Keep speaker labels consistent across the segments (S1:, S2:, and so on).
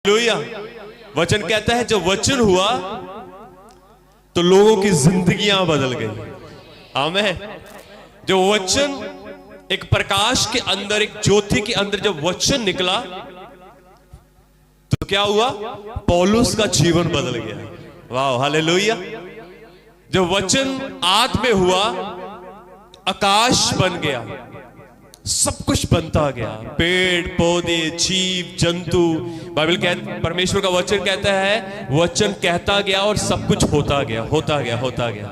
S1: Hallelujah. वचन कहता है जब वचन हुआ तो लोगों की जिंदगियां बदल गई। आमीन। जो वचन एक प्रकाश के अंदर, एक ज्योति के अंदर जब वचन निकला तो क्या हुआ? पौलुस का जीवन बदल गया। वाह, हालेलुया। जब वचन आत्मा में हुआ, आकाश बन गया, सब कुछ बनता गया, पेड़ पौधे, जीव जंतु। बाइबल कहता, परमेश्वर का वचन कहता है, वचन कहता गया और सब कुछ होता गया, होता गया, होता गया।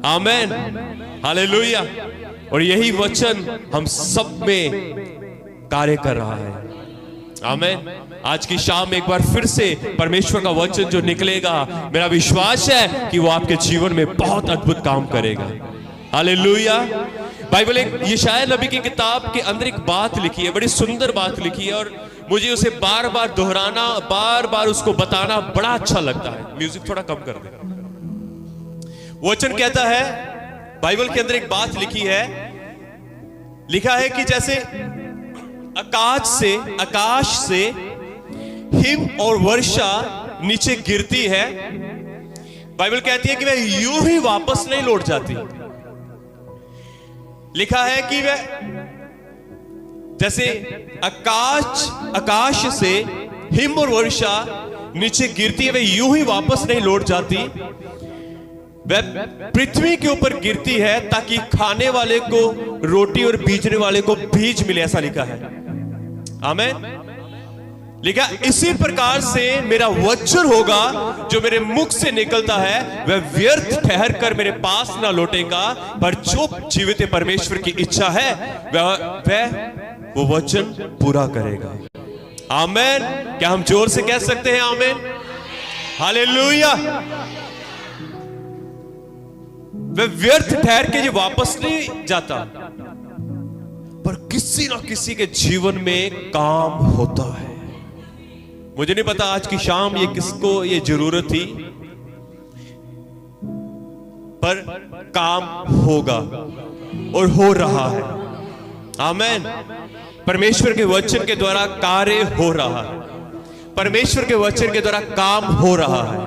S1: आमीन, हालेलुया। और यही वचन हम सब में कार्य कर रहा है। आमीन। आज की शाम एक बार फिर से परमेश्वर का वचन जो निकलेगा, मेरा विश्वास है कि वो आपके जीवन में बहुत अद्भुत काम करेगा। हालेलुया। बाइबल एक यशायाह नबी की किताब के अंदर एक बात लिखी है, बड़ी सुंदर बात लिखी है, और मुझे उसे बार बार दोहराना, बार बार उसको बताना बड़ा अच्छा लगता है। म्यूजिक थोड़ा कम कर दे। वचन कहता है, बाइबल के अंदर एक बात लिखी है, लिखा है कि जैसे आकाश से हिम और वर्षा नीचे गिरती है, बाइबल कहती है कि वह यूं ही वापस नहीं लौट जाती। लिखा है कि वह जैसे आकाश से हिम और वर्षा नीचे गिरती है, वह यूं ही वापस नहीं लौट जाती, वह पृथ्वी के ऊपर गिरती है ताकि खाने वाले को रोटी और बीजने वाले को बीज मिले, ऐसा लिखा है। आमीन। लिखा इसी प्रकार से मेरा वचन होगा जो मेरे मुख से निकलता है, वह व्यर्थ ठहर कर मेरे पास ना लौटेगा, पर जो जीवित परमेश्वर की इच्छा है वह वो वचन पूरा करेगा। आमीन। क्या हम जोर से कह सकते हैं आमीन? हालेलुया। वह व्यर्थ ठहर के जो वापस नहीं जाता, पर किसी ना किसी के जीवन में काम होता है। मुझे नहीं पता आज की शाम ये किसको ये जरूरत थी, पर काम होगा और हो रहा है। आमीन। परमेश्वर के वचन के द्वारा कार्य हो रहा है, परमेश्वर के वचन के द्वारा काम हो रहा है।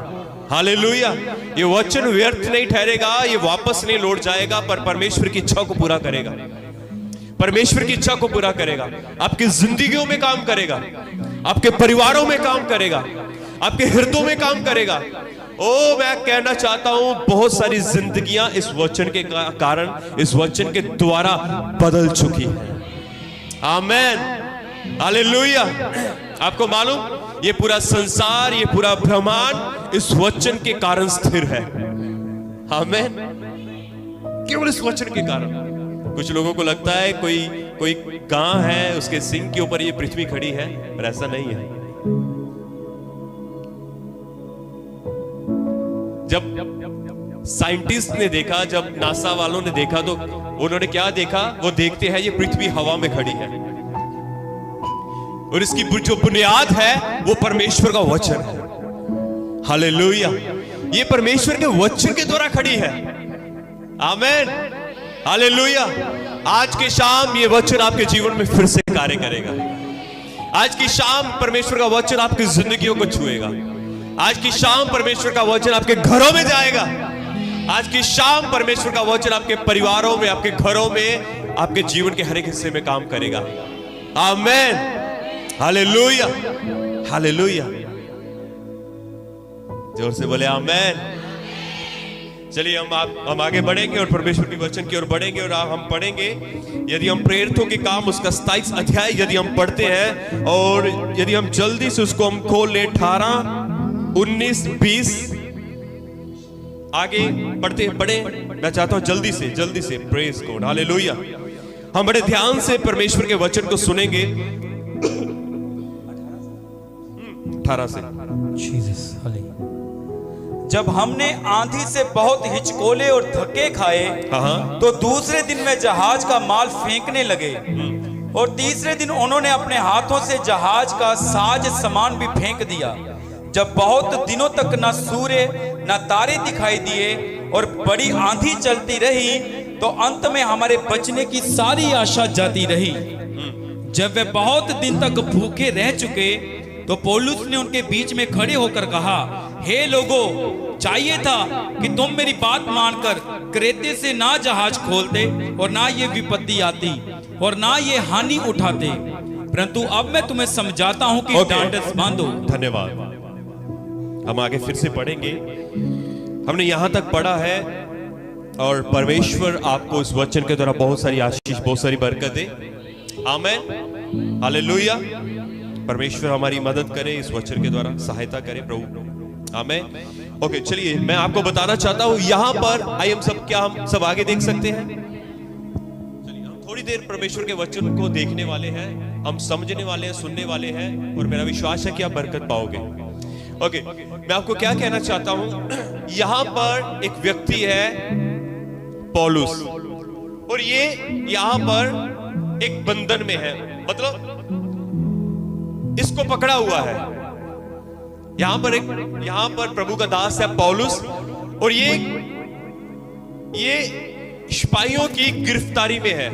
S1: हालेलुया। ये वचन व्यर्थ नहीं ठहरेगा, ये वापस नहीं लौट जाएगा, पर परमेश्वर की इच्छा को पूरा करेगा, परमेश्वर की इच्छा को पूरा करेगा। आपकी जिंदगियों में काम करेगा, आपके परिवारों में काम करेगा, आपके हृदयों में काम करेगा। ओ, मैं कहना चाहता हूं, बहुत सारी जिंदगियां इस वचन के कारण, इस वचन के द्वारा बदल चुकी है। आमीन, हालेलुया। आपको मालूम, ये पूरा संसार, ये पूरा ब्रह्मांड इस वचन के कारण स्थिर है। आमीन। केवल इस वचन के कारण। कुछ लोगों को लगता है कोई गां है, उसके सिंह के ऊपर ये पृथ्वी खड़ी है, पर ऐसा नहीं है। जब साइंटिस्ट ने देखा, जब नासा वालों ने देखा, तो उन्होंने क्या देखा? वो देखते हैं ये पृथ्वी हवा में खड़ी है, और इसकी जो बुनियाद है वो परमेश्वर का वचन है। हालेलुया। ये परमेश्वर के वचन के द्वारा खड़ी है। आमीन, हालेलुया। आज की शाम ये वचन आपके जीवन में फिर से कार्य करेगा। आज की शाम परमेश्वर का वचन आपकी जिंदगियों को छुएगा। आज की शाम परमेश्वर का वचन आपके घरों में जाएगा। आज की शाम परमेश्वर का वचन आपके परिवारों में, आपके घरों में, आपके जीवन के हर एक हिस्से में काम करेगा। आमीन, हालेलुया, हालेलुया। जोर से बोले आमीन। चलिए हम आगे बढ़ेंगे और परमेश्वर के वचन की ओर बढ़ेंगे, और हम पढ़ेंगे, यदि हम प्रेरितों के काम उसका 27 अध्याय यदि हम पढ़ते हैं, और यदि हम जल्दी से उसको हम खोल ले, 18, 19, 20 आगे पढ़े। मैं चाहता हूं जल्दी से प्रेज गॉड, हालेलुया। हम बड़े ध्यान से परमेश्वर के वचन को सुनेंगे। 18 से।
S2: Jesus, hallelujah. जब हमने आंधी से बहुत हिचकोले और धक्के खाए, तो दूसरे दिन में जहाज का माल फेंकने लगे, और तीसरे दिन उन्होंने अपने हाथों से जहाज का साज सामान भी फेंक दिया। जब बहुत दिनों तक न सूर्य न तारे दिखाई दिए और बड़ी आंधी चलती रही, तो अंत में हमारे बचने की सारी आशा जाती रही। जब वे बहुत दिन तक भूखे रह चुके, तो पौलुस ने उनके बीच में खड़े होकर कहा, हे लोगों, चाहिए था कि तुम मेरी बात मानकर क्रेते से ना जहाज खोलते और ना ये विपत्ति आती और ना ये हानि उठाते, परंतु अब मैं तुम्हें समझाता हूं कि ढांढस बांधो।
S1: धन्यवाद। हम आगे फिर से पढ़ेंगे। हमने यहां तक पढ़ा है और परमेश्वर आपको इस वचन के द्वारा बहुत सारी आशीष, बहुत सारी बरकत दे। आमीन, हालेलुया। परमेश्वर हमारी मदद करे, इस वचन के द्वारा सहायता करे प्रभु। आमीन। ओके, चलिए मैं आपको बताना चाहता हूं यहां पर आइए हम सब आगे देख सकते हैं। चलिए हम थोड़ी देर परमेश्वर के वचन को देखने वाले हैं, हम समझने वाले हैं, सुनने वाले हैं, और मेरा विश्वास है कि आप बरकत पाओगे। ओके, मैं आपको क्या कहना चाहता हूं, यहां पर एक व्यक्ति है पौलुस, और ये यहां पर एक बंधन में है, मतलब इसको पकड़ा हुआ है। यहां पर प्रभु का दास है पौलुस, और ये सिपाहियों की गिरफ्तारी में है।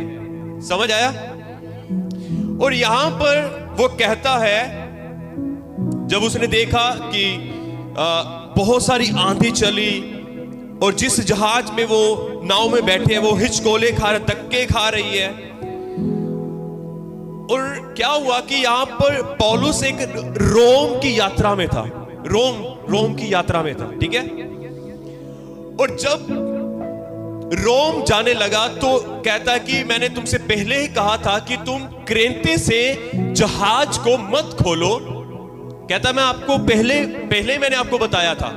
S1: समझ आया? और यहां पर वो कहता है, जब उसने देखा कि बहुत सारी आंधी चली और जिस जहाज में वो नाव में बैठे हैं वो हिचकोले खा रहे, धक्के खा रही है, और क्या हुआ कि यहां पर पौलुस एक रोम की यात्रा में था, रोम की यात्रा में था, ठीक है। और जब रोम जाने लगा तो कहता है कि मैंने तुमसे पहले ही कहा था कि तुम क्रेते से जहाज को मत खोलो। कहता मैं आपको पहले मैंने आपको बताया था।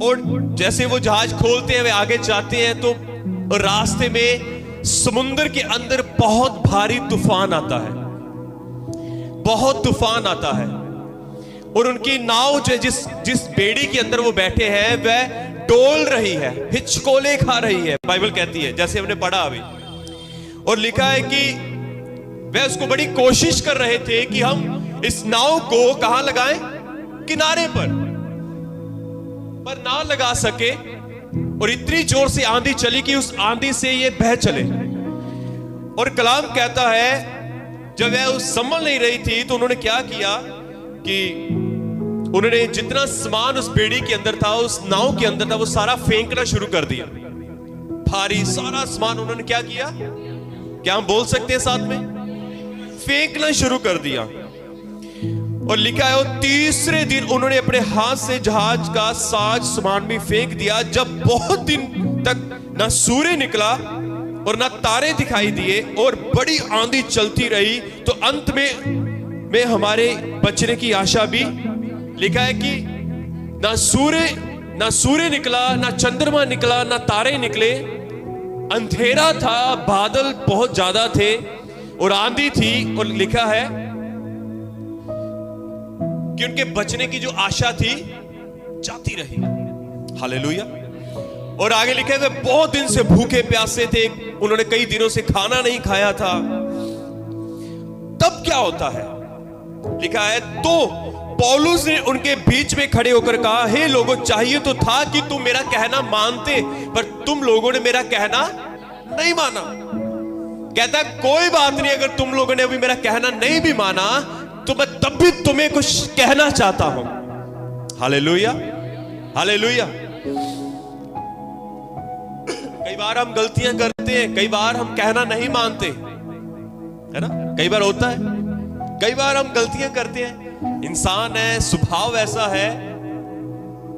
S1: और जैसे वो जहाज खोलते हैं, वे आगे जाते हैं, तो रास्ते में समुद्र के अंदर बहुत भारी तूफान आता है, बहुत तूफान आता है, और उनकी नाव जो जिस बेड़ी के अंदर वो बैठे हैं वह डोल रही है, हिचकोले खा रही है, बाइबल कहती है, जैसे हमने पढ़ा अभी। और लिखा है कि वह उसको बड़ी कोशिश कर रहे थे कि हम इस नाव को कहां लगाएं, किनारे पर ना लगा सके, और इतनी जोर से आंधी चली कि उस आंधी से ये बह चले। और कलाम कहता है जब वह उस संभल नहीं रही थी तो उन्होंने क्या किया कि उन्होंने जितना सामान उस बेड़ी के अंदर था, उस नाव के अंदर था, वो सारा फेंकना शुरू कर दिया। भारी सारा सामान उन्होंने क्या किया, क्या हम बोल सकते हैं साथ में, फेंकना शुरू कर दिया। और लिखा है वो तीसरे दिन उन्होंने अपने हाथ से जहाज का साज सामान भी फेंक दिया। जब बहुत दिन तक ना सूर्य निकला और ना तारे दिखाई दिए और बड़ी आंधी चलती रही, तो अंत में हमारे बचने की आशा भी, लिखा है कि ना सूर्य निकला, ना चंद्रमा निकला, ना तारे निकले, अंधेरा था, बादल बहुत ज्यादा थे और आंधी थी। और लिखा है कि उनके बचने की जो आशा थी जाती रही। हालेलुया। और आगे लिखे वे बहुत दिन से भूखे प्यासे थे, उन्होंने कई दिनों से खाना नहीं खाया था। तब क्या होता है, लिखा है तो पौलुस ने उनके बीच में खड़े होकर कहा, हे लोगों, चाहिए तो था कि तुम मेरा कहना मानते, पर तुम लोगों ने मेरा कहना नहीं माना। कहता कोई बात नहीं, अगर तुम लोगों ने अभी मेरा कहना नहीं भी माना तो मैं तब भी तुम्हें कुछ कहना चाहता हूं। Hallelujah, hallelujah. कई बार हम गलतियां करते हैं, कई बार हम कहना नहीं मानते, है ना, कई बार होता है, कई बार हम गलतियां करते हैं, इंसान है, स्वभाव ऐसा है।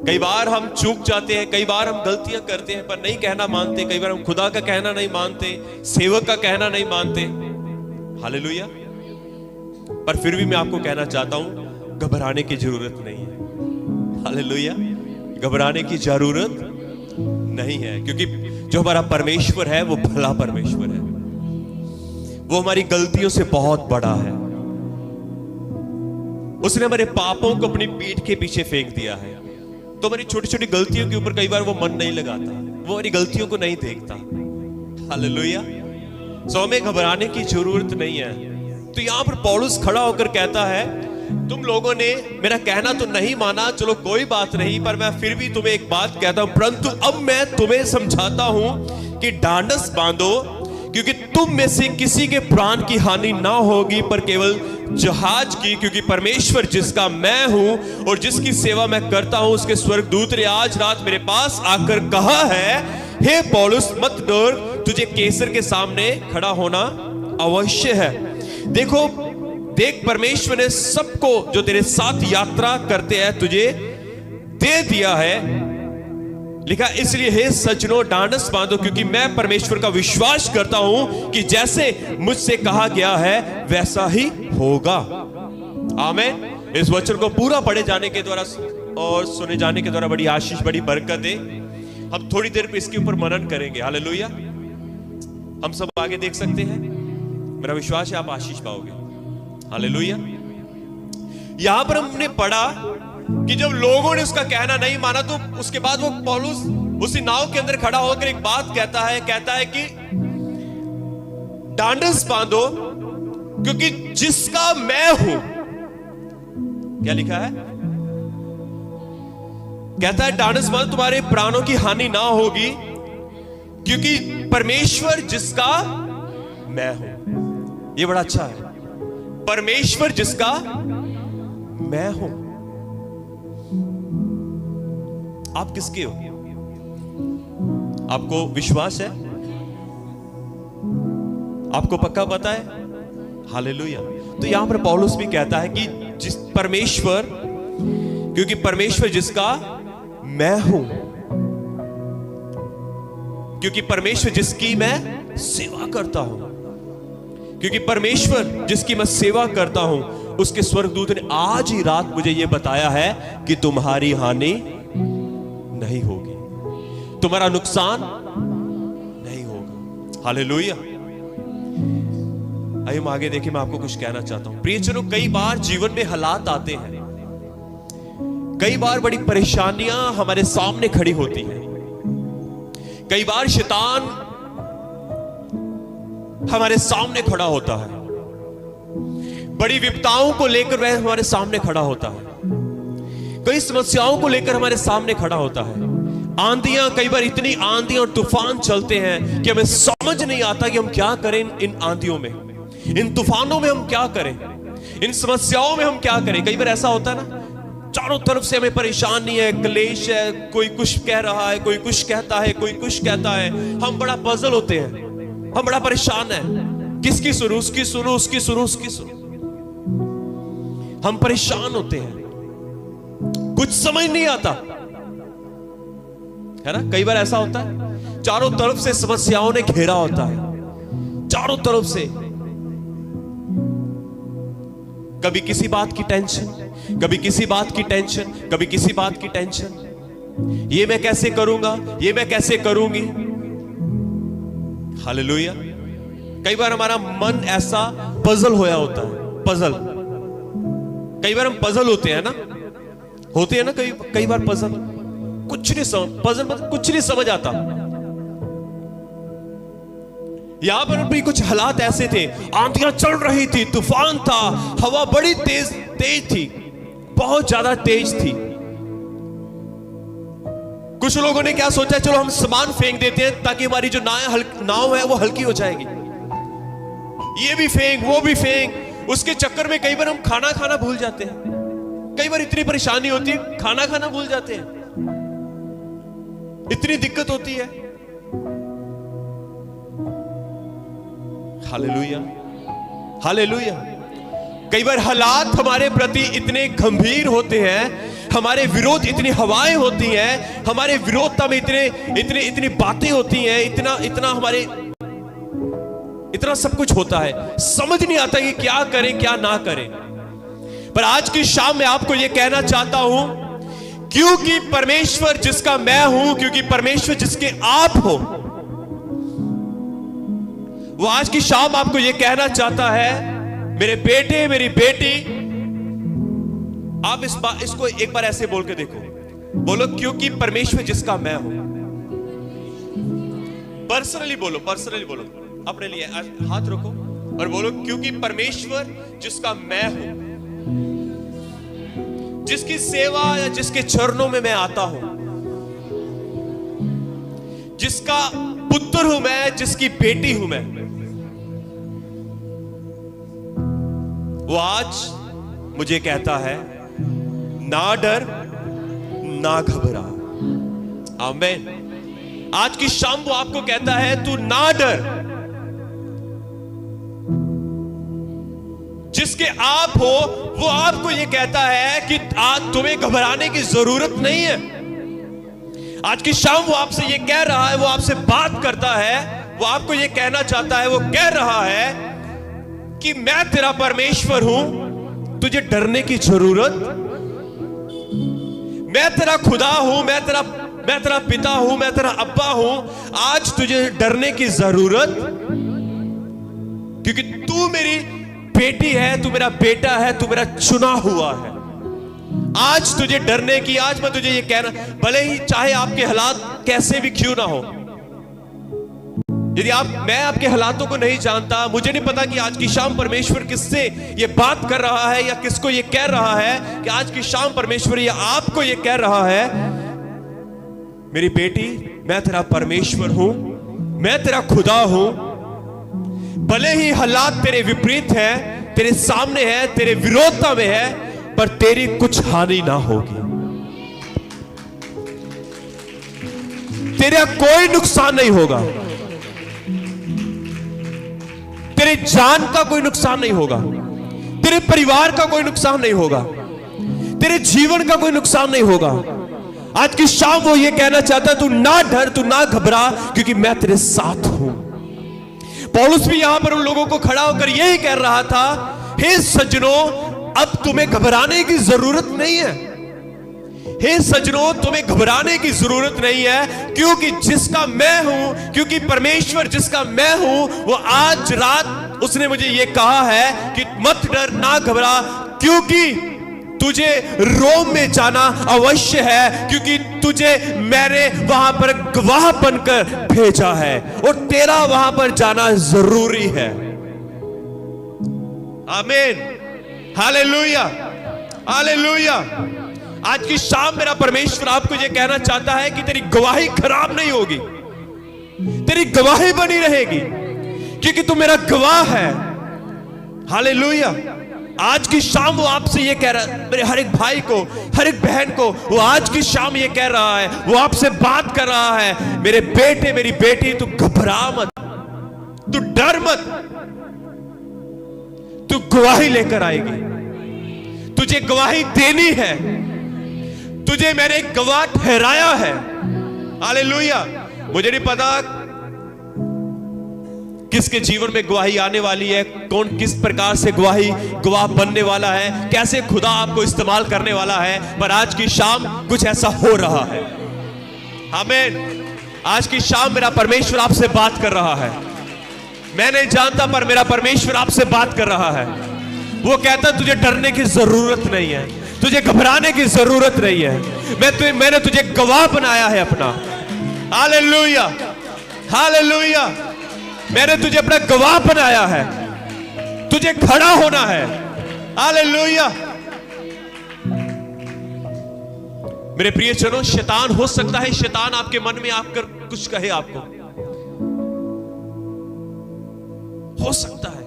S1: कई बार हम चूक जाते हैं, कई बार हम गलतियां करते हैं पर नहीं कहना मानते, कई बार हम खुदा का कहना नहीं मानते, सेवक का कहना नहीं मानते। हालेलुया। पर फिर भी मैं आपको कहना चाहता हूं, घबराने की जरूरत नहीं है। हालेलुया, घबराने की जरूरत नहीं है, क्योंकि जो हमारा परमेश्वर है वो भला परमेश्वर है, वो हमारी गलतियों से बहुत बड़ा है। उसने हमारे पापों को अपनी पीठ के पीछे फेंक दिया है। तो हमारी छोटी छोटी गलतियों के ऊपर कई बार वो मन नहीं लगाता, वो हमारी गलतियों को नहीं देखता। हालेलुया। सो हमें घबराने की जरूरत नहीं है। तो यहां पर पौलुस खड़ा होकर कहता है, तुम लोगों ने मेरा कहना तो नहीं माना, चलो कोई बात नहीं, पर मैं फिर भी तुम्हें एक बात कहता हूं, परंतु अब मैं तुम्हें समझाता हूं कि ढांढस बांधो, क्योंकि तुम में से किसी के प्राण की हानि ना होगी, पर केवल जहाज की, क्योंकि परमेश्वर जिसका मैं हूं और जिसकी सेवा मैं करता हूं, उसके स्वर्गदूत ने आज रात मेरे पास आकर कहा है, हे पौलुस मत डर, तुझे कैसर के सामने खड़ा होना अवश्य है। देख परमेश्वर ने सबको जो तेरे साथ यात्रा करते हैं तुझे दे दिया है। लिखा, इसलिए हे सज्जनों ढांढस बांधो, क्योंकि मैं परमेश्वर का विश्वास करता हूं कि जैसे मुझसे कहा गया है वैसा ही होगा। आमीन। इस वचन को पूरा पढ़े जाने के द्वारा और सुने जाने के द्वारा बड़ी आशीष, बड़ी बरकत है। हम थोड़ी देर पे इसके ऊपर मनन करेंगे। हालेलुया। हम सब आगे देख सकते हैं। मेरा विश्वास है आप आशीष पाओगे। हालेलुया। यहां पर हमने पढ़ा कि जब लोगों ने उसका कहना नहीं माना, तो उसके बाद वो पौलुस उसी नाव के अंदर खड़ा होकर एक बात कहता है कि ढांढस बांधो, क्योंकि जिसका मैं हूं, क्या लिखा है? कहता है ढांढस बांधो, तुम्हारे प्राणों की हानि ना होगी, क्योंकि परमेश्वर जिसका मैं हूं। ये बड़ा अच्छा है, परमेश्वर जिसका मैं हूं। आप किसके हो? आपको विश्वास है? आपको पक्का पता है? हालेलुया। तो यहां पर पौलुस भी कहता है कि जिस परमेश्वर, क्योंकि परमेश्वर जिसका मैं हूं, क्योंकि परमेश्वर जिसकी मैं सेवा करता हूं, क्योंकि परमेश्वर जिसकी मैं सेवा करता हूं, उसके स्वर्गदूत ने आज ही रात मुझे यह बताया है कि तुम्हारी हानि नहीं होगी, तुम्हारा नुकसान नहीं होगा। हालेलुया। आइए हम आगे देखें। मैं आपको कुछ कहना चाहता हूं प्रियजनों, कई बार जीवन में हालात आते हैं, कई बार बड़ी परेशानियां हमारे सामने खड़ी होती हैं, कई बार शैतान हमारे सामने खड़ा होता है, बड़ी विपदाओं को लेकर वह हमारे सामने खड़ा होता है, कई समस्याओं को लेकर हमारे सामने खड़ा होता है। आंधियां, कई बार इतनी आंधियां और तूफान चलते हैं कि हमें समझ नहीं आता कि हम क्या करें इन आंधियों में, इन तूफानों में हम क्या करें, इन समस्याओं में हम क्या करें। कई बार ऐसा होता है ना, चारों तरफ से हमें परेशानी है, क्लेश है, कोई कुछ कह रहा है, कोई कुछ कहता है, कोई कुछ कहता है। हम बड़ा पजल होते हैं, हम बड़ा परेशान है, किसकी सुनूं, उसकी सुनूं, उसकी सुनूं, उसकी सुनूं। हम परेशान होते हैं, कुछ समझ नहीं आता है ना। कई बार ऐसा होता है, चारों तरफ से समस्याओं ने घेरा होता है, चारों तरफ से। कभी किसी बात की टेंशन, कभी किसी बात की टेंशन, कभी किसी बात की टेंशन। ये मैं कैसे करूंगा, ये मैं कैसे करूंगी। हालेलुया। कई बार हमारा मन ऐसा पजल होया होता है, पजल। कई बार हम पजल होते हैं ना, होते हैं ना कई बार पजल, कुछ नहीं समझ, पजल मतलब कुछ नहीं समझ आता। यहां पर भी कुछ हालात ऐसे थे, आंधियां चल रही थी, तूफान था, हवा बड़ी तेज थी, बहुत ज्यादा तेज थी। कुछ लोगों ने क्या सोचा, चलो हम सामान फेंक देते हैं ताकि हमारी जो नाव है वो हल्की हो जाएगी। ये भी फेंक, वो भी फेंक। उसके चक्कर में कई बार हम खाना खाना भूल जाते हैं। कई बार इतनी परेशानी होती है, खाना खाना भूल जाते हैं, इतनी दिक्कत होती है। Hallelujah, hallelujah. कई बार हालात हमारे प्रति इतने गंभीर होते हैं, हमारे विरोध इतनी हवाएं होती हैं, हमारे विरोधता में इतनी बातें होती हैं, इतना हमारे इतना सब कुछ होता है, समझ नहीं आता कि क्या करें क्या ना करें। पर आज की शाम में आपको यह कहना चाहता हूं, क्योंकि परमेश्वर जिसका मैं हूं, क्योंकि परमेश्वर जिसके आप हो, वो आज की शाम आपको यह कहना चाहता है, मेरे बेटे मेरी बेटी, आप इसको एक बार ऐसे बोल के देखो, बोलो क्योंकि परमेश्वर जिसका मैं हूं। पर्सनली बोलो, पर्सनली बोलो, अपने लिए हाथ रखो और बोलो क्योंकि परमेश्वर जिसका मैं हूं, जिसकी सेवा या जिसके चरणों में मैं आता हूं, जिसका पुत्र हूं मैं, जिसकी बेटी हूं मैं, वो आज मुझे कहता है, ना डर ना घबरा। आमीन। आज की शाम वो आपको कहता है, तू ना डर। जिसके आप हो वो आपको ये कहता है कि आज तुम्हें घबराने की जरूरत नहीं है। आज की शाम वो आपसे ये कह रहा है, वो आपसे बात करता है, वो आपको ये कहना चाहता है, वो कह रहा है कि मैं तेरा परमेश्वर हूं, तुझे डरने की जरूरत, मैं तेरा खुदा हूं, मैं तेरा पिता हूं, मैं तेरा अब्बा हूं। आज तुझे डरने की जरूरत, क्योंकि तू मेरी बेटी है, तू मेरा बेटा है, तू मेरा चुना हुआ है। आज तुझे डरने की, आज मैं तुझे ये कहना, भले ही चाहे आपके हालात कैसे भी क्यों ना हो, यदि मैं आपके हालातों को नहीं जानता, मुझे नहीं पता कि आज की शाम परमेश्वर किससे ये बात कर रहा है या किसको ये कह रहा है कि आज की शाम परमेश्वर ये आपको ये कह रहा है, मेरी बेटी मैं तेरा परमेश्वर हूं, मैं तेरा खुदा हूं। भले ही हालात तेरे विपरीत है, तेरे सामने है, तेरे विरोधता में है, पर तेरी कुछ हानि ना होगी, तेरा कोई नुकसान नहीं होगा, तेरे जान का कोई नुकसान नहीं होगा, तेरे परिवार का कोई नुकसान नहीं होगा, तेरे जीवन का कोई नुकसान नहीं होगा। आज की शाम वो ये कहना चाहता है, तू ना डर, तू ना घबरा, क्योंकि मैं तेरे साथ हूं। पौलुस भी यहां पर उन लोगों को खड़ा होकर यही कह रहा था, हे सज्जनों, अब तुम्हें घबराने की जरूरत नहीं है। हे सज्जनों, तुम्हें घबराने की जरूरत नहीं है, क्योंकि जिसका मैं हूं, क्योंकि परमेश्वर जिसका मैं हूं, वो आज रात उसने मुझे ये कहा है कि मत डर, ना घबरा, क्योंकि तुझे रोम में जाना अवश्य है, क्योंकि तुझे मैंने वहां पर गवाह बनकर भेजा है और तेरा वहां पर जाना जरूरी है। आमीन, हालेलुया, हालेलुया। आज की शाम मेरा परमेश्वर आपको यह कहना चाहता है कि तेरी गवाही खराब नहीं होगी, तेरी गवाही बनी रहेगी, क्योंकि तू मेरा गवाह है। हालेलुया। आज की शाम वो आपसे ये कह रहा है, मेरे हर एक भाई को, हर एक बहन को, वो आज की शाम ये कह रहा है, वो आपसे बात कर रहा है, मेरे बेटे, मेरी बेटी, तू घबरा मत, तू डर मत, तू गवाही लेकर आएगी, तुझे गवाही देनी है, तुझे मैंने एक गवाह ठहराया है। हालेलुया। मुझे नहीं पता किसके जीवन में गवाही आने वाली है, कौन किस प्रकार से गवाह बनने वाला है, कैसे खुदा आपको इस्तेमाल करने वाला है, पर आज की शाम कुछ ऐसा हो रहा है। आमीन। आज की शाम मेरा परमेश्वर आपसे बात कर रहा है। मैं नहीं जानता, पर मेरा परमेश्वर आपसे बात कर रहा है। वो कहता तुझे डरने की जरूरत नहीं है, तुझे घबराने की जरूरत नहीं है, मैंने तुझे गवाह बनाया है अपना। Hallelujah, hallelujah. मैंने तुझे अपना गवाह बनाया है, तुझे खड़ा होना है। हालेलुया। मेरे प्रियजनों, शैतान हो सकता है, शैतान आपके मन में आकर कुछ कहे, आपको हो सकता है।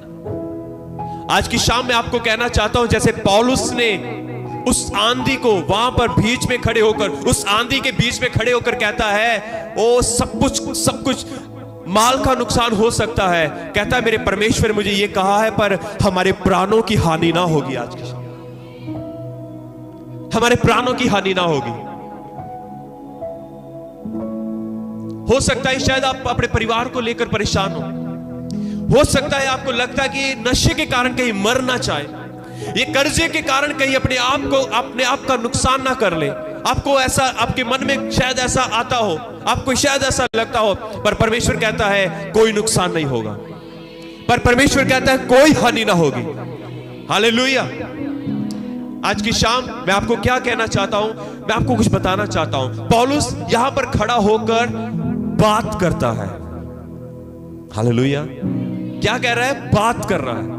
S1: आज की शाम में आपको कहना चाहता हूं, जैसे पौलुस ने उस आंधी को वहां पर बीच में खड़े होकर, उस आंधी के बीच में खड़े होकर कहता है, ओ सब कुछ माल का नुकसान हो सकता है, कहता है मेरे परमेश्वर मुझे ये कहा है, पर हमारे प्राणों की हानि ना होगी। आज की हमारे प्राणों की हानि ना होगी। हो सकता है शायद आप अपने परिवार को लेकर परेशान हो सकता है आपको लगता है कि नशे के कारण कहीं मर ना चाहे, ये कर्जे के कारण कहीं अपने आप का नुकसान ना कर ले। आपको ऐसा, आपके मन में शायद ऐसा आता हो, आपको शायद ऐसा लगता हो, पर परमेश्वर कहता है कोई नुकसान नहीं होगा, पर परमेश्वर कहता है कोई हानि ना होगी। हालेलुया। आज की शाम मैं आपको क्या कहना चाहता हूं, मैं आपको कुछ बताना चाहता हूं। पौलुस यहां पर खड़ा होकर बात करता है। हालेलुया। क्या कह रहा है? बात कर रहा है।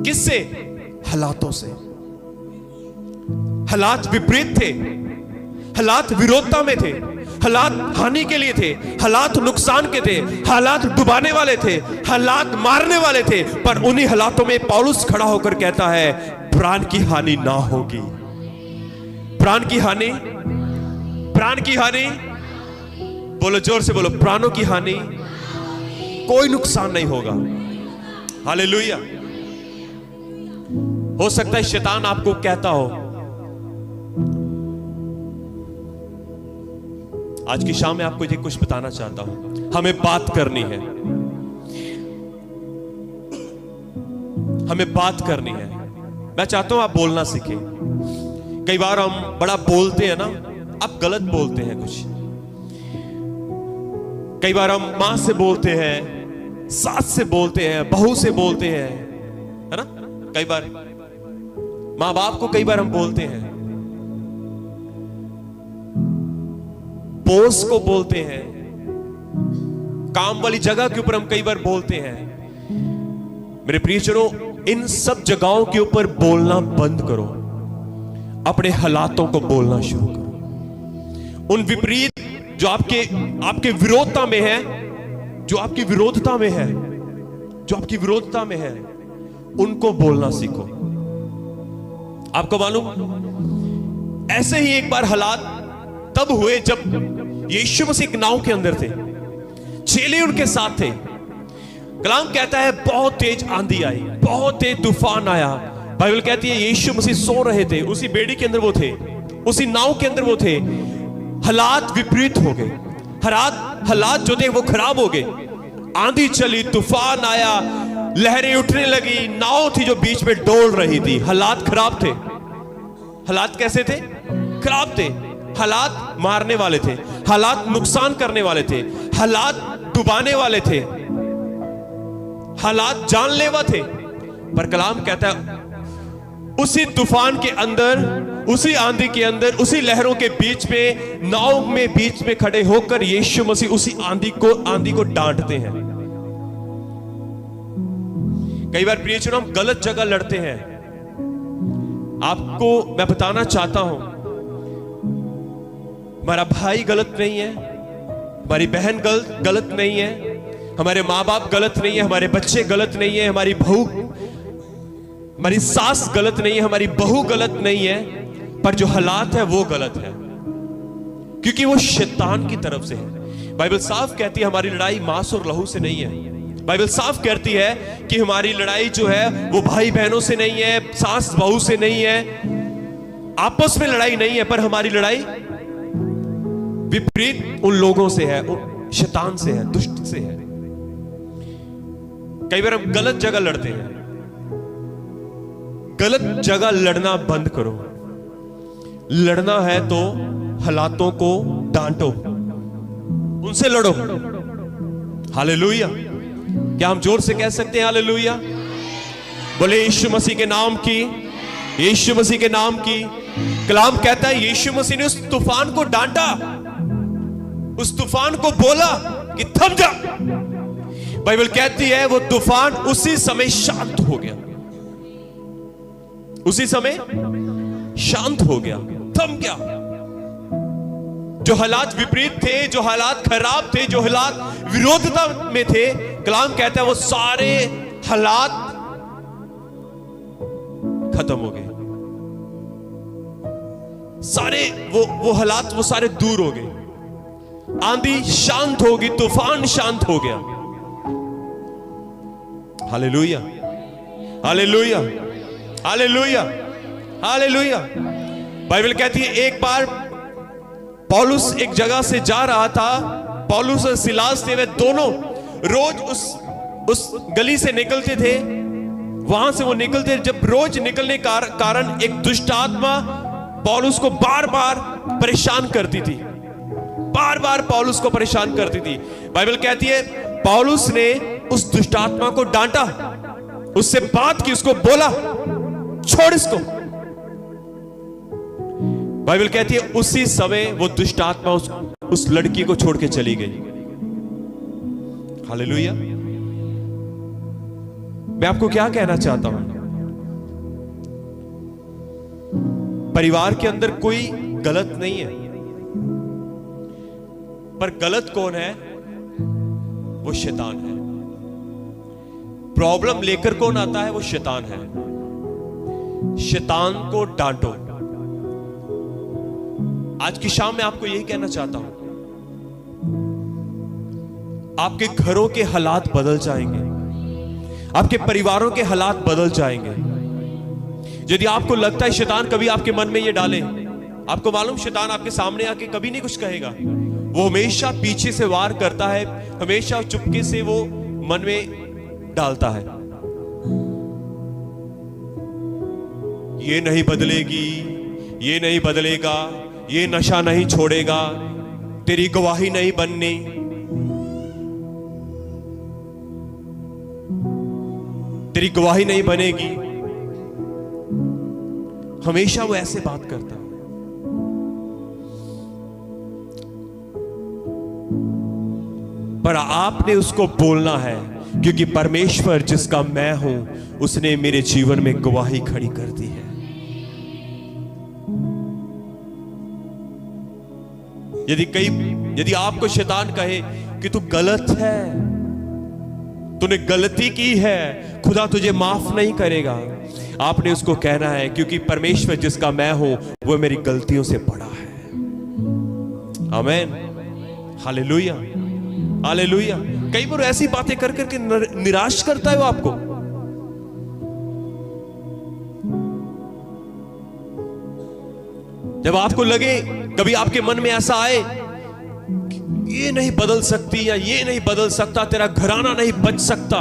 S1: किससे? हालातों से। हालात विपरीत थे, हालात विरोधता में थे, हालात हानि के लिए थे, हालात नुकसान के थे, हालात डुबाने वाले थे, हालात मारने वाले थे, पर उन्हीं हालातों में पौलुस खड़ा होकर कहता है प्राण की हानि ना होगी। प्राण की हानि, प्राण की हानि, बोलो जोर से बोलो, प्राणों की हानि, कोई नुकसान नहीं होगा। हालेलुया। हो सकता है शैतान आपको कहता हो, आज की शाम में आपको ये कुछ बताना चाहता हूं, हमें बात करनी है, हमें बात करनी है। मैं चाहता हूं आप बोलना सीखें। कई बार हम बड़ा बोलते हैं ना, आप गलत बोलते हैं कुछ। कई बार हम मां से बोलते हैं, सास से बोलते हैं, बहू से बोलते हैं, है ना। कई बार मां बाप को कई बार हम बोलते हैं, बॉस को बोलते हैं, काम वाली जगह के ऊपर हम कई बार बोलते हैं। मेरे प्रियजनों, इन सब जगहों के ऊपर बोलना बंद करो, अपने हालातों को बोलना शुरू करो। उन विपरीत जो आपके विरोधता में है, जो आपकी विरोधता में है, जो आपकी विरोधता में है, उनको बोलना सीखो। आपको मालूम, ऐसे ही एक बार हालात तब हुए जब यीशु मसीह एक नाव के अंदर थे, चेले उनके साथ थे। कलाम कहता है बहुत तेज आंधी आई, बहुत तेज तूफान आया। बाइबल कहती है यीशु मसीह सो रहे थे, उसी बेड़ी के अंदर वो थे, उसी नाव के अंदर वो थे। हालात विपरीत हो गए, हालात जो थे वो खराब हो गए। आंधी चली, तूफान आया, लहरें उठने लगी, नाव थी जो बीच में डोल रही थी। हालात खराब थे। हालात कैसे थे? खराब थे। हालात मारने वाले थे, हालात नुकसान करने वाले थे, हालात डुबाने वाले थे, हालात जानलेवा थे। पर कलाम कहता है उसी तूफान के अंदर, उसी आंधी के अंदर, उसी लहरों के बीच में, नाव में बीच में खड़े होकर यीशु मसीह उसी आंधी को डांटते हैं। कई बार प्रियजनों, हम गलत जगह लड़ते हैं। आपको मैं बताना चाहता हूं, हमारा भाई गलत नहीं है, हमारी बहन गलत नहीं है, हमारे माँ बाप गलत नहीं है, हमारे बच्चे गलत नहीं है, हमारी सास गलत नहीं है, हमारी बहू गलत नहीं है, पर जो हालात है वो गलत है, क्योंकि वो शैतान की तरफ से है। बाइबल साफ कहती है हमारी लड़ाई मांस और लहू से नहीं है। बाइबल साफ कहती है कि हमारी लड़ाई जो है वो भाई बहनों से नहीं है, सास बहू से नहीं है, आपस में लड़ाई नहीं है, पर हमारी लड़ाई विपरीत उन लोगों से है, उन शैतान से है, दुष्ट से है। कई बार हम गलत जगह लड़ते हैं। गलत जगह लड़ना बंद करो। लड़ना है तो हालातों को डांटो, उनसे लड़ो। हालेलुया। क्या हम जोर से कह सकते हैं हालेलुया? बोले यीशु मसीह के नाम की, यीशु मसीह के नाम की। कलाम कहता है यीशु मसीह ने उस तूफान को डांटा, उस तूफान को बोला कि थम जा। बाइबल कहती है वो तूफान उसी समय शांत हो गया, उसी समय शांत हो गया, थम गया। जो हालात विपरीत थे, जो हालात खराब थे, जो हालात विरोधता में थे, कलाम कहता है वो सारे हालात खत्म हो गए। सारे वो हालात वो सारे दूर हो गए। आंधी शांत हो गई, तूफान शांत हो गया। Hallelujah, hallelujah, hallelujah, hallelujah. Bible कहती है एक बार पौलुस एक जगह से जा रहा था, पौलुस और सिलास थे, वे दोनों रोज उस गली से निकलते थे, वहां से वो निकलते। जब रोज निकलने का कारण एक दुष्ट आत्मा पौलुस को बार बार परेशान करती थी, बार बार पौलुस को परेशान करती थी। बाइबल कहती है पौलुस ने उस दुष्ट आत्मा को डांटा, उससे बात की, उसको बोला छोड़ इसको। बाइबल कहती है उसी समय वो दुष्ट आत्मा उस लड़की को छोड़ के चली गई। हालेलुया। मैं आपको क्या कहना चाहता हूं, परिवार के अंदर कोई गलत नहीं है, पर गलत कौन है? वो शैतान है। प्रॉब्लम लेकर कौन आता है? वो शैतान है। शैतान को डांटो। आज की शाम में आपको यही कहना चाहता हूं, आपके घरों के हालात बदल जाएंगे, आपके परिवारों के हालात बदल जाएंगे। यदि आपको लगता है शैतान कभी आपके मन में ये डाले, आपको मालूम शैतान आपके सामने आके कभी नहीं कुछ कहेगा, वो हमेशा पीछे से वार करता है, हमेशा चुपके से वो मन में डालता है। ये नहीं बदलेगी, ये नहीं बदलेगा, ये नशा नहीं छोड़ेगा, तेरी गवाही नहीं बननी, तेरी गवाही नहीं बनेगी। हमेशा वो ऐसे बात करता है। पर आपने उसको बोलना है, क्योंकि परमेश्वर जिसका मैं हूं उसने मेरे जीवन में गवाही खड़ी कर दी है। यदि आपको शैतान कहे कि तू गलत है, तूने गलती की है, खुदा तुझे माफ नहीं करेगा, आपने उसको कहना है क्योंकि परमेश्वर जिसका मैं हूं वो मेरी गलतियों से बड़ा है। आमीन, हालेलुया, हालेलुया। कई बार ऐसी बातें कर करके निराश करता है वो आपको। जब आपको लगे, कभी आपके मन में ऐसा आए ये नहीं बदल सकती या ये नहीं बदल सकता, तेरा घराना नहीं बच सकता,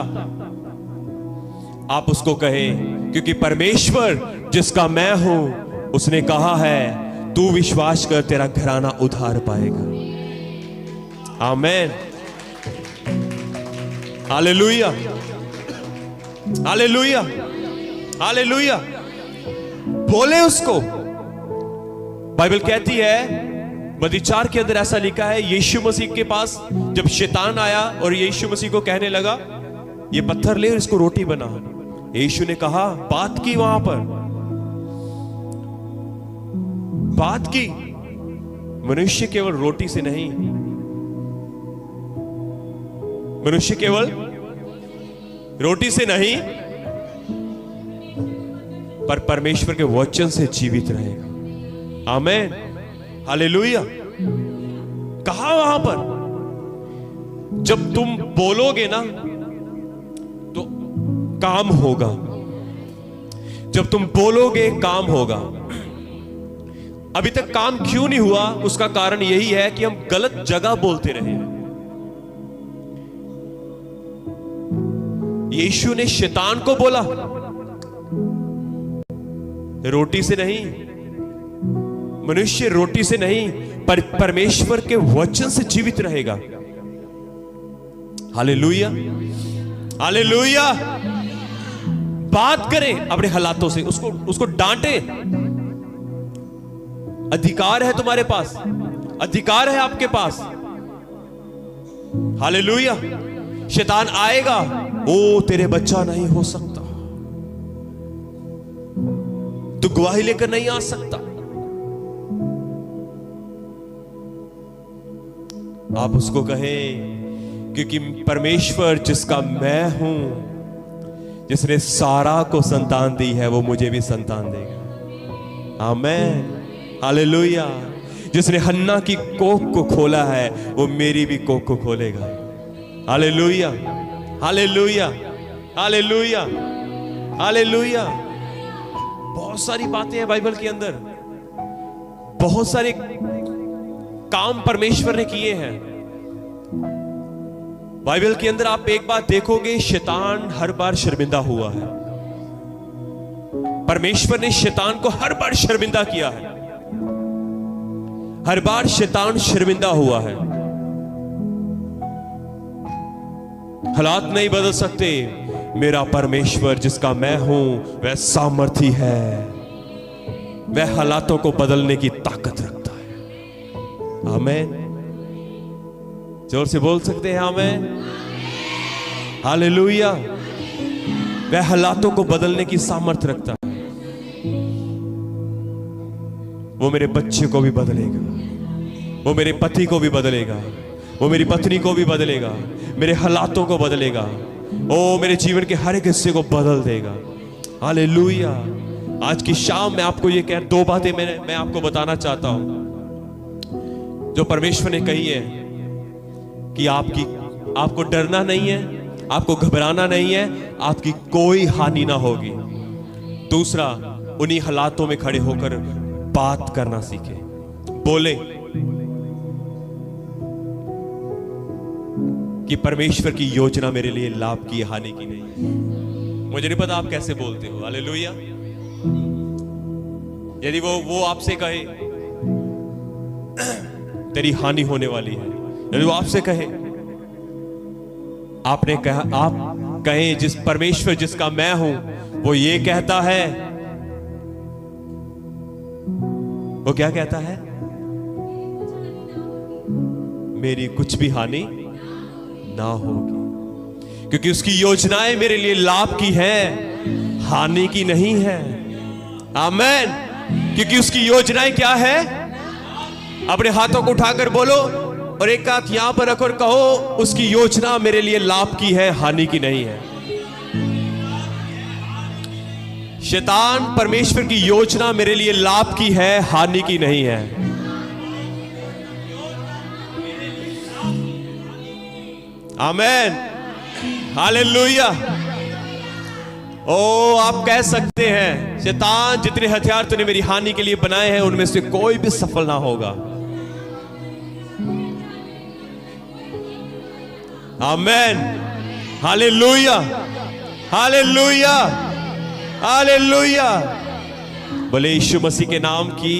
S1: आप उसको कहें क्योंकि परमेश्वर जिसका मैं हूं उसने कहा है तू विश्वास कर, तेरा घराना उधार पाएगा। आमीन, हालेलुया, हालेलुया, हालेलुया। बोले उसको। बाइबल कहती है, मत्ती 4 के अंदर ऐसा लिखा है, यीशु मसीह के पास जब शैतान आया और यीशु मसीह को कहने लगा ये पत्थर ले और इसको रोटी बना, यीशु ने कहा, बात की, वहां पर बात की, मनुष्य केवल रोटी से नहीं, मनुष्य केवल रोटी से नहीं पर परमेश्वर के वचन से जीवित रहेगा। आमीन, हालेलुया। कहा वहां पर, जब तुम बोलोगे ना तो काम होगा, जब तुम बोलोगे काम होगा। अभी तक काम क्यों नहीं हुआ? उसका कारण यही है कि हम गलत जगह बोलते रहे हैं। यीशु ने शैतान को बोला रोटी से नहीं, मनुष्य रोटी से नहीं पर परमेश्वर के वचन से जीवित रहेगा। Hallelujah, hallelujah. बात करें अपने हालातों से, उसको डांटे। अधिकार है तुम्हारे पास, अधिकार है आपके पास। हालेलुया। शैतान आएगा, ओ तेरे बच्चा नहीं हो सकता, तू गवाही लेकर नहीं आ सकता। आप उसको कहें क्योंकि परमेश्वर जिसका मैं हूं, जिसने सारा को संतान दी है, वो मुझे भी संतान देगा। आमीन, हालेलुया। जिसने हन्ना की कोख को खोला है, वो मेरी भी कोख को खोलेगा। Hallelujah, hallelujah, hallelujah, hallelujah. बहुत सारी बातें हैं बाइबल के अंदर, बहुत सारे काम परमेश्वर ने किए हैं बाइबल के अंदर। आप एक बात देखोगे, शैतान हर बार शर्मिंदा हुआ है। परमेश्वर ने शैतान को हर बार शर्मिंदा किया है, हर बार शैतान शर्मिंदा हुआ है। हालात नहीं बदल सकते, मेरा परमेश्वर जिसका मैं हूं वह सामर्थी है, वह हालातों को बदलने की ताकत रखता है। आमीन, जोर से बोल सकते हैं आमीन, हालेलुया। वह हालातों को बदलने की सामर्थ्य रखता है। वो मेरे बच्चे को भी बदलेगा, वो मेरे पति को भी बदलेगा, वो मेरी पत्नी को भी बदलेगा, मेरे हालातों को बदलेगा, ओ मेरे जीवन के हर एक हिस्से को बदल देगा। हालेलुया। आज की शाम में आपको ये कह, दो बातें मैं आपको बताना चाहता हूं जो परमेश्वर ने कही है कि आपको डरना नहीं है, आपको घबराना नहीं है, आपकी कोई हानि ना होगी। दूसरा, उन्हीं हालातों में खड़े होकर बात करना सीखे, बोले कि परमेश्वर की योजना मेरे लिए लाभ की, हानि की नहीं। मुझे नहीं पता आप कैसे बोलते हो। हालेलुया। यदि वो आपसे कहे तेरी हानि होने वाली है, यदि वो आपसे कहे, आप कहें जिस परमेश्वर जिसका मैं हूं वो ये कहता है, वो क्या कहता है? मेरी कुछ भी हानि ना होगी, क्योंकि उसकी योजनाएं मेरे लिए लाभ की है, हानि की नहीं है। आमीन। क्योंकि उसकी योजनाएं क्या है? अपने हाथों को उठाकर बोलो और एक हाथ यहां पर रखो और कहो, उसकी योजना मेरे लिए लाभ की है, हानि की नहीं है। शैतान परमेश्वर की योजना मेरे लिए लाभ की है, हानि की नहीं है। आमीन। हालेलुया। ओ आप कह सकते हैं, शैतान जितने हथियार तूने मेरी हानि के लिए बनाए हैं उनमें से कोई भी सफल ना होगा। आमीन। हालेलुया। हालेलुया। हालेलुया। बोले यीशु मसीह के नाम की